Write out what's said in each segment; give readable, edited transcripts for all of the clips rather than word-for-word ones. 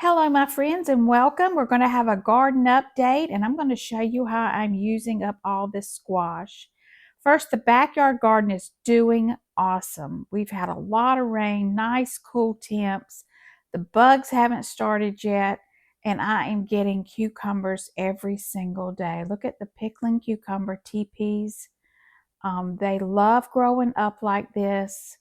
Hello, my friends, and welcome. We're going to have a garden update, and I'm going to show you how I'm using up all this squash. First, the backyard garden is doing awesome. We've had a lot of rain, nice cool temps. The bugs haven't started yet, and I am getting cucumbers every single day. Look at the pickling cucumber teepees. They love growing up like this.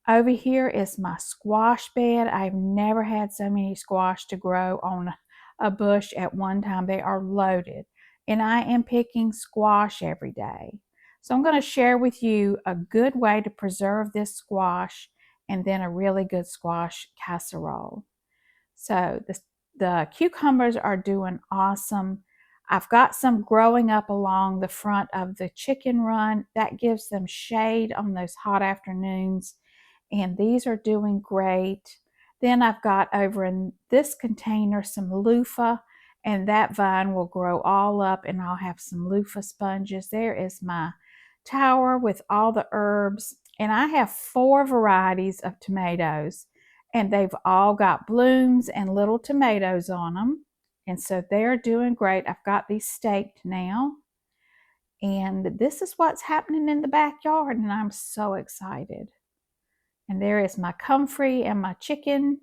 Over here is my squash bed. I've never had so many squash to grow on a bush at one time. They are loaded, and I am picking squash every day. So I'm going to share with you a good way to preserve this squash and then a really good squash casserole. So the cucumbers are doing awesome. I've got some growing up along the front of the chicken run. That gives them shade on those hot afternoons, and these are doing great. Then I've got over in this container some loofah, and that vine will grow all up, and I'll have some loofah sponges. There is my tower with all the herbs, and I have 4 varieties of tomatoes, and they've all got blooms and little tomatoes on them, and so they're doing great. I've got these staked now, and this is what's happening in the backyard, and I'm so excited. And there is my comfrey and my chicken.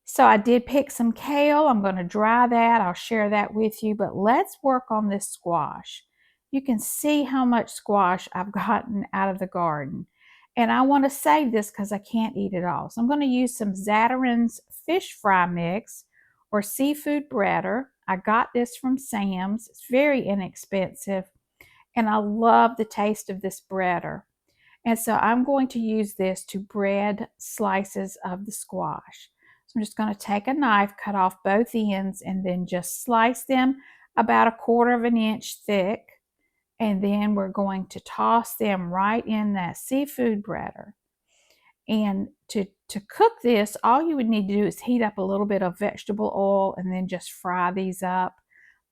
So I did pick some kale. I'm going to dry that. I'll share that with you. But let's work on this squash. You can see how much squash I've gotten out of the garden. And I want to save this because I can't eat it all. So I'm going to use some Zatarain's fish fry mix or seafood breader. I got this from Sam's. It's very inexpensive. And I love the taste of this breader. And so I'm going to use this to bread slices of the squash. So I'm just going to take a knife, cut off both ends, and then just slice them about 1/4 of an inch thick. And then we're going to toss them right in that seafood breader. And to cook this, all you would need to do is heat up a little bit of vegetable oil and then just fry these up.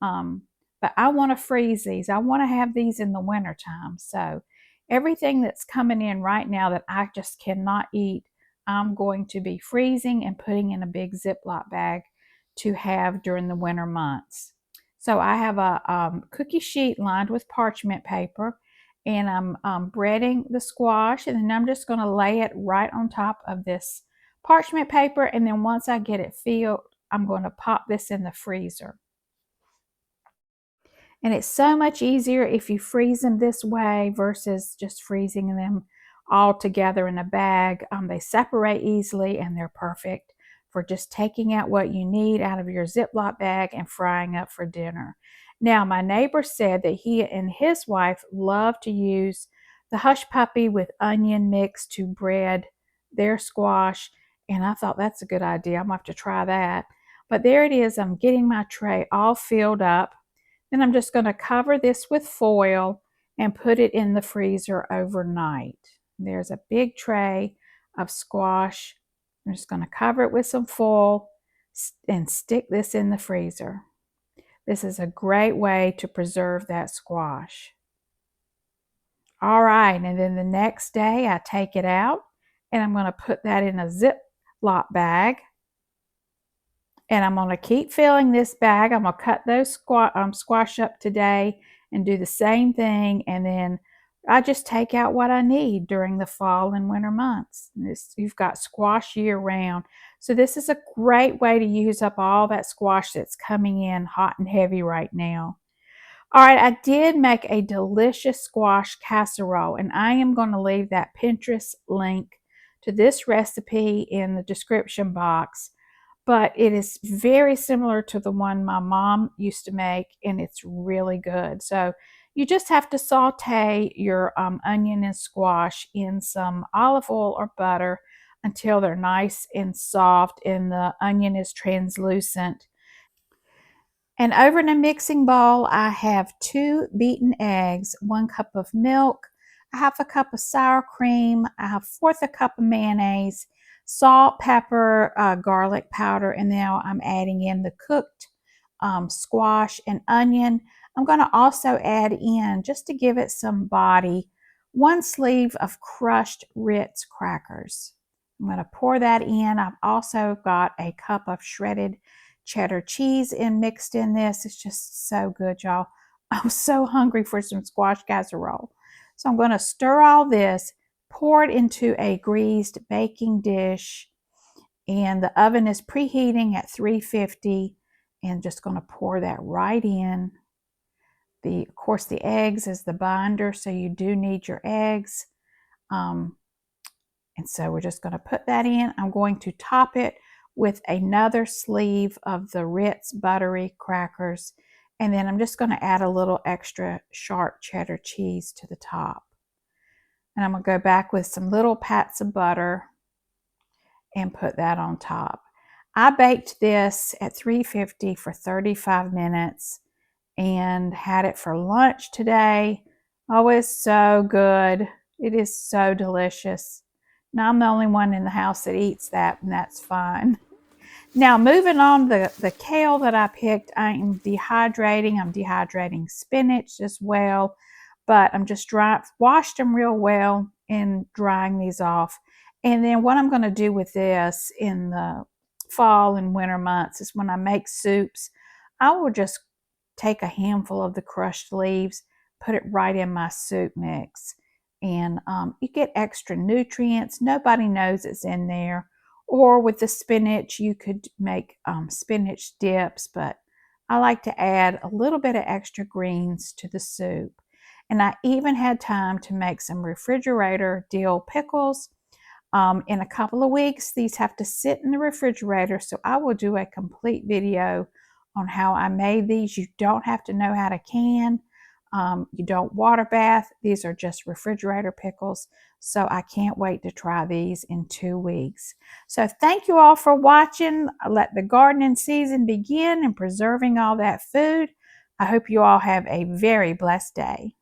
But I want to freeze these. I want to have these in the wintertime. So everything that's coming in right now that I just cannot eat, I'm going to be freezing and putting in a big Ziploc bag to have during the winter months. So I have a cookie sheet lined with parchment paper, and I'm breading the squash, and then I'm just going to lay it right on top of this parchment paper, and then once I get it filled, I'm going to pop this in the freezer. And it's so much easier if you freeze them this way versus just freezing them all together in a bag. They separate easily, and they're perfect for just taking out what you need out of your Ziploc bag and frying up for dinner. Now, my neighbor said that he and his wife love to use the hush puppy with onion mix to bread their squash, and I thought that's a good idea. I'm gonna have to try that. But there it is. I'm getting my tray all filled up. Then I'm just going to cover this with foil and put it in the freezer overnight. There's a big tray of squash. I'm just going to cover it with some foil and stick this in the freezer. This is a great way to preserve that squash. All right, and then the next day I take it out and I'm going to put that in a Ziploc bag. And I'm going to keep filling this bag. I'm going to cut those squash up today and do the same thing. And then I just take out what I need during the fall and winter months. You've got squash year round. So this is a great way to use up all that squash that's coming in hot and heavy right now. All right, I did make a delicious squash casserole, and I am going to leave that Pinterest link to this recipe in the description box. But it is very similar to the one my mom used to make, and it's really good. So you just have to saute your onion and squash in some olive oil or butter until they're nice and soft and the onion is translucent. And over in a mixing bowl, I have 2 beaten eggs, 1 cup of milk, 1/2 cup of sour cream, 1/4 cup of mayonnaise, salt, pepper, garlic powder, and now I'm adding in the cooked squash and onion. I'm going to also add in, just to give it some body, 1 sleeve of crushed Ritz crackers. I'm going to pour that in. I've also got a cup of shredded cheddar cheese mixed in this. It's just so good, y'all. I'm so hungry for some squash casserole. So I'm going to stir all this, pour it into a greased baking dish, and the oven is preheating at 350, and just going to pour that right in. Of course, the eggs is the binder, so you do need your eggs. And so we're just going to put that in. I'm going to top it with another sleeve of the Ritz buttery crackers. And then I'm just going to add a little extra sharp cheddar cheese to the top. And I'm going to go back with some little pats of butter and put that on top. I baked this at 350 for 35 minutes and had it for lunch today. Oh, it's so good. It is so delicious. Now, I'm the only one in the house that eats that, and that's fine. Now, moving on, the kale that I picked, I'm dehydrating spinach as well, but I'm just washed them real well and drying these off. And then what I'm going to do with this in the fall and winter months is when I make soups, I will just take a handful of the crushed leaves, put it right in my soup mix. And you get extra nutrients. Nobody knows it's in there. Or with the spinach, you could make spinach dips, but I like to add a little bit of extra greens to the soup. And I even had time to make some refrigerator dill pickles. In a couple of weeks, these have to sit in the refrigerator, so I will do a complete video on how I made these. You don't have to know how to can. You don't water bath. These are just refrigerator pickles. So I can't wait to try these in 2 weeks. So thank you all for watching. Let the gardening season begin and preserving all that food. I hope you all have a very blessed day.